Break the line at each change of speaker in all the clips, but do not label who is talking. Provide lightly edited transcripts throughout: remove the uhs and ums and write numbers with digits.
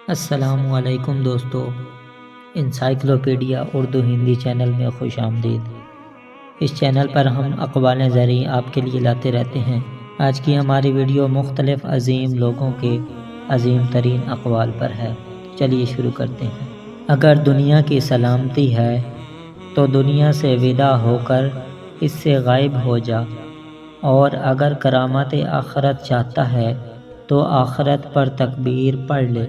السلام علیکم دوستو، انسائکلوپیڈیا اردو ہندی چینل میں خوش آمدید۔ اس چینل پر ہم اقوال زرعی آپ کے لیے لاتے رہتے ہیں۔ آج کی ہماری ویڈیو مختلف عظیم لوگوں کے عظیم ترین اقوال پر ہے۔ چلیے شروع کرتے ہیں۔ اگر دنیا کی سلامتی ہے تو دنیا سے ودا ہو کر اس سے غائب ہو جا، اور اگر کرامت آخرت چاہتا ہے تو آخرت پر تکبیر پڑھ لے۔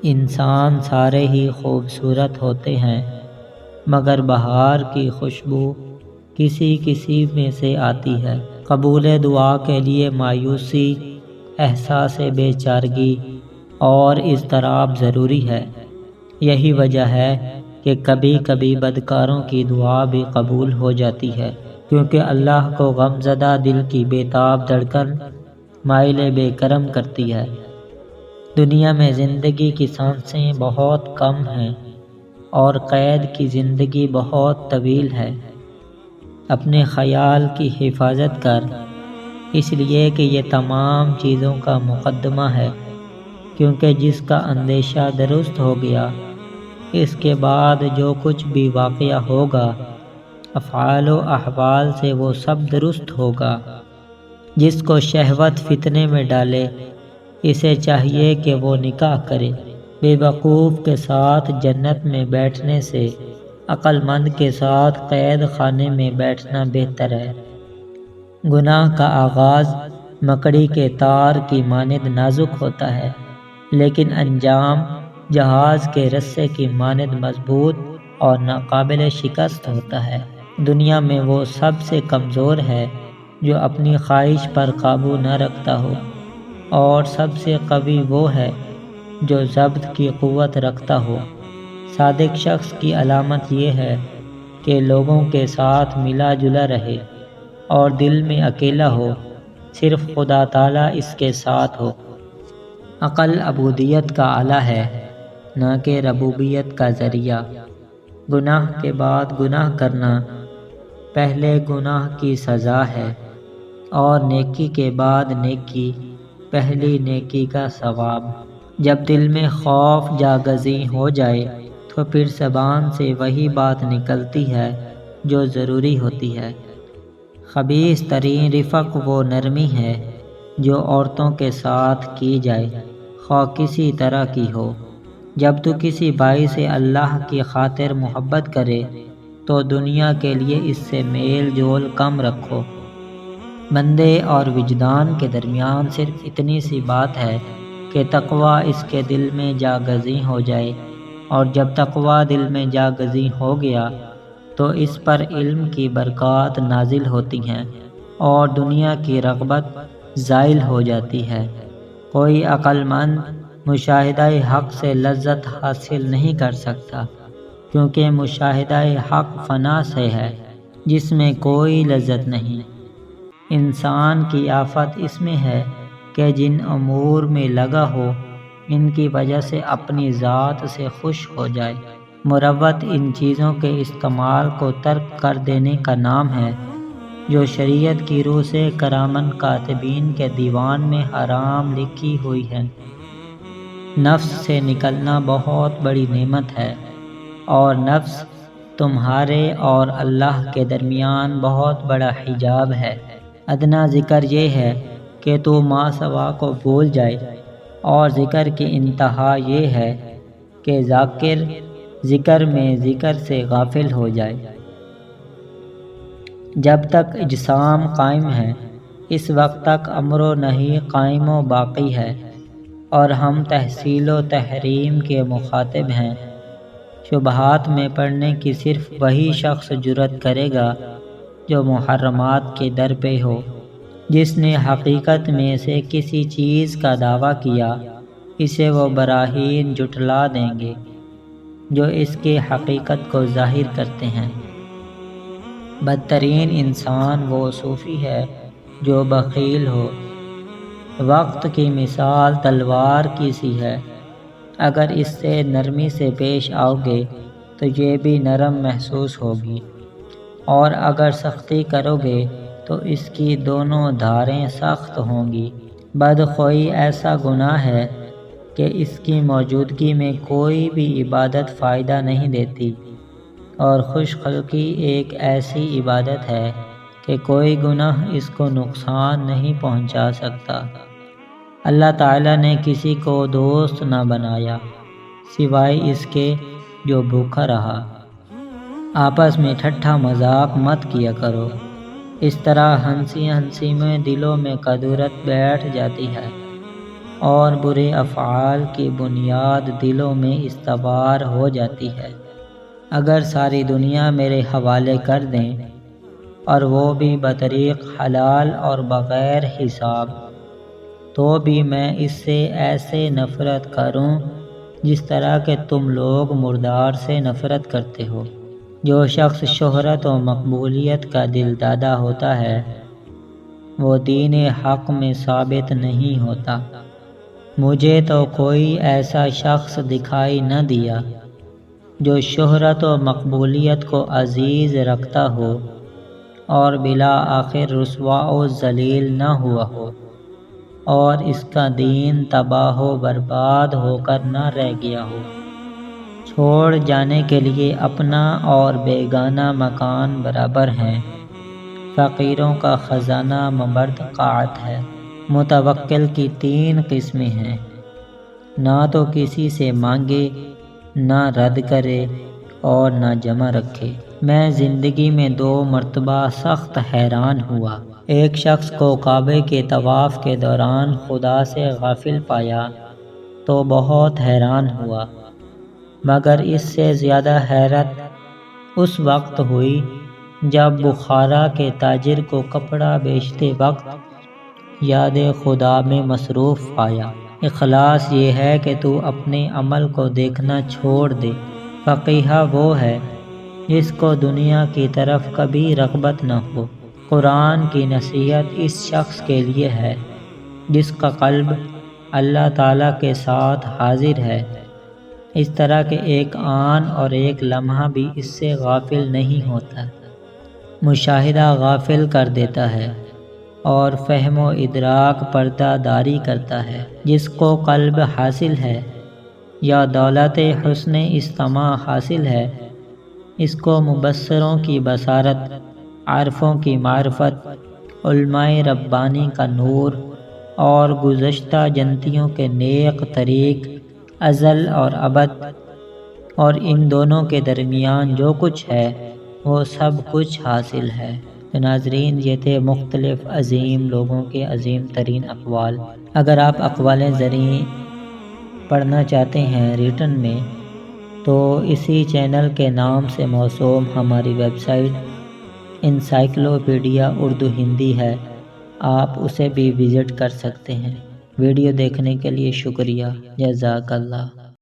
انسان سارے ہی خوبصورت ہوتے ہیں، مگر بہار کی خوشبو کسی کسی میں سے آتی ہے۔ قبول دعا کے لیے مایوسی، احساس بے چارگی اور اضطراب ضروری ہے۔ یہی وجہ ہے کہ کبھی کبھی بدکاروں کی دعا بھی قبول ہو جاتی ہے، کیونکہ اللہ کو غم زدہ دل کی بے تاب دھڑکن مائل بے کرم کرتی ہے۔ دنیا میں زندگی کی سانسیں بہت کم ہیں اور قید کی زندگی بہت طویل ہے۔ اپنے خیال کی حفاظت کر، اس لیے کہ یہ تمام چیزوں کا مقدمہ ہے، کیونکہ جس کا اندیشہ درست ہو گیا، اس کے بعد جو کچھ بھی واقعہ ہوگا، افعال و احوال سے وہ سب درست ہوگا۔ جس کو شہوت فتنے میں ڈالے، اسے چاہیے کہ وہ نکاح کرے۔ بے وقوف کے ساتھ جنت میں بیٹھنے سے عقل مند کے ساتھ قید خانے میں بیٹھنا بہتر ہے۔ گناہ کا آغاز مکڑی کے تار کی مانند نازک ہوتا ہے، لیکن انجام جہاز کے رسے کی مانند مضبوط اور ناقابل شکست ہوتا ہے۔ دنیا میں وہ سب سے کمزور ہے جو اپنی خواہش پر قابو نہ رکھتا ہو، اور سب سے قوی وہ ہے جو ضبط کی قوت رکھتا ہو۔ صادق شخص کی علامت یہ ہے کہ لوگوں کے ساتھ ملا جلا رہے اور دل میں اکیلا ہو، صرف خدا تعالیٰ اس کے ساتھ ہو۔ عقل عبودیت کا آلہ ہے، نہ کہ ربوبیت کا ذریعہ۔ گناہ کے بعد گناہ کرنا پہلے گناہ کی سزا ہے، اور نیکی کے بعد نیکی پہلی نیکی کا ثواب۔ جب دل میں خوف جاگزیں ہو جائے تو پھر زبان سے وہی بات نکلتی ہے جو ضروری ہوتی ہے۔ خبیث ترین رفق وہ نرمی ہے جو عورتوں کے ساتھ کی جائے، خواہ کسی طرح کی ہو۔ جب تو کسی بھائی سے اللہ کی خاطر محبت کرے تو دنیا کے لیے اس سے میل جول کم رکھو۔ بندے اور وجدان کے درمیان صرف اتنی سی بات ہے کہ تقویٰ اس کے دل میں جاگزیں ہو جائے، اور جب تقویٰ دل میں جاگزیں ہو گیا تو اس پر علم کی برکات نازل ہوتی ہیں اور دنیا کی رغبت زائل ہو جاتی ہے۔ کوئی عقل مند مشاہدہ حق سے لذت حاصل نہیں کر سکتا، کیونکہ مشاہدہ حق فنا سے ہے جس میں کوئی لذت نہیں۔ انسان کی آفت اس میں ہے کہ جن امور میں لگا ہو، ان کی وجہ سے اپنی ذات سے خوش ہو جائے۔ مروت ان چیزوں کے استعمال کو ترک کر دینے کا نام ہے جو شریعت کی روح سے کرامن کاتبین کے دیوان میں حرام لکھی ہوئی ہیں۔ نفس سے نکلنا بہت بڑی نعمت ہے، اور نفس تمہارے اور اللہ کے درمیان بہت بڑا حجاب ہے۔ ادنیٰ ذکر یہ ہے کہ تو ماسوا کو بھول جائے، اور ذکر کی انتہا یہ ہے کہ ذاکر ذکر میں ذکر سے غافل ہو جائے۔ جب تک اجسام قائم ہے، اس وقت تک امر و نہی قائم و باقی ہے، اور ہم تحصیل و تحریم کے مخاطب ہیں۔ شبہات میں پڑنے کی صرف وہی شخص جرأت کرے گا جو محرمات کے در پہ ہو۔ جس نے حقیقت میں سے کسی چیز کا دعویٰ کیا، اسے وہ براہین جھٹلا دیں گے جو اس کی حقیقت کو ظاہر کرتے ہیں۔ بدترین انسان وہ صوفی ہے جو بخیل ہو۔ وقت کی مثال تلوار کی سی ہے، اگر اس سے نرمی سے پیش آؤ گے تو یہ بھی نرم محسوس ہوگی، اور اگر سختی کرو گے تو اس کی دونوں دھاریں سخت ہوں گی۔ بدخوئی ایسا گناہ ہے کہ اس کی موجودگی میں کوئی بھی عبادت فائدہ نہیں دیتی، اور خوش خلقی ایک ایسی عبادت ہے کہ کوئی گناہ اس کو نقصان نہیں پہنچا سکتا۔ اللہ تعالیٰ نے کسی کو دوست نہ بنایا سوائے اس کے جو بھوکا رہا۔ آپس میں ٹھٹھا مذاق مت کیا کرو، اس طرح ہنسی ہنسی میں دلوں میں کدورت بیٹھ جاتی ہے اور برے افعال کی بنیاد دلوں میں استوار ہو جاتی ہے۔ اگر ساری دنیا میرے حوالے کر دیں اور وہ بھی بطریق حلال اور بغیر حساب، تو بھی میں اس سے ایسے نفرت کروں جس طرح کہ تم لوگ مردار سے نفرت کرتے ہو۔ جو شخص شہرت و مقبولیت کا دل دادا ہوتا ہے وہ دین حق میں ثابت نہیں ہوتا۔ مجھے تو کوئی ایسا شخص دکھائی نہ دیا جو شہرت و مقبولیت کو عزیز رکھتا ہو اور بالآخر رسوا و ذلیل نہ ہوا ہو، اور اس کا دین تباہ و برباد ہو کر نہ رہ گیا ہو۔ چھوڑ جانے کے لیے اپنا اور بیگانہ مکان برابر ہیں، فقیروں کا خزانہ مبرد قاعت ہے۔ متوکل کی 3 قسمیں ہیں، نہ تو کسی سے مانگے، نہ رد کرے اور نہ جمع رکھے۔ میں زندگی میں 2 مرتبہ سخت حیران ہوا۔ ایک شخص کو کعبے کے طواف کے دوران خدا سے غافل پایا تو بہت حیران ہوا، مگر اس سے زیادہ حیرت اس وقت ہوئی جب بخارا کے تاجر کو کپڑا بیچتے وقت یاد خدا میں مصروف پایا۔ اخلاص یہ ہے کہ تو اپنے عمل کو دیکھنا چھوڑ دے۔ فقیہ وہ ہے جس کو دنیا کی طرف کبھی رغبت نہ ہو۔ قرآن کی نصیحت اس شخص کے لیے ہے جس کا قلب اللہ تعالیٰ کے ساتھ حاضر ہے، اس طرح کہ ایک آن اور ایک لمحہ بھی اس سے غافل نہیں ہوتا۔ مشاہدہ غافل کر دیتا ہے اور فہم و ادراک پردہ داری کرتا ہے۔ جس کو قلب حاصل ہے یا دولت حسن استماع حاصل ہے، اس کو مبصروں کی بصارت، عارفوں کی معرفت، علماء ربانی کا نور اور گزشتہ جنتیوں کے نیک طریق، ازل اور ابد اور ان دونوں کے درمیان جو کچھ ہے وہ سب کچھ حاصل ہے۔ تو ناظرین، یہ تھے مختلف عظیم لوگوں کے عظیم ترین اقوال۔ اگر آپ اقوال زرعی پڑھنا چاہتے ہیں ریٹن میں تو اسی چینل کے نام سے موسوم ہماری website encyclopedia Urdu Hindi ہے، آپ اسے بھی وزٹ کر سکتے ہیں۔ ویڈیو دیکھنے کے لیے شکریہ، جزاک اللہ۔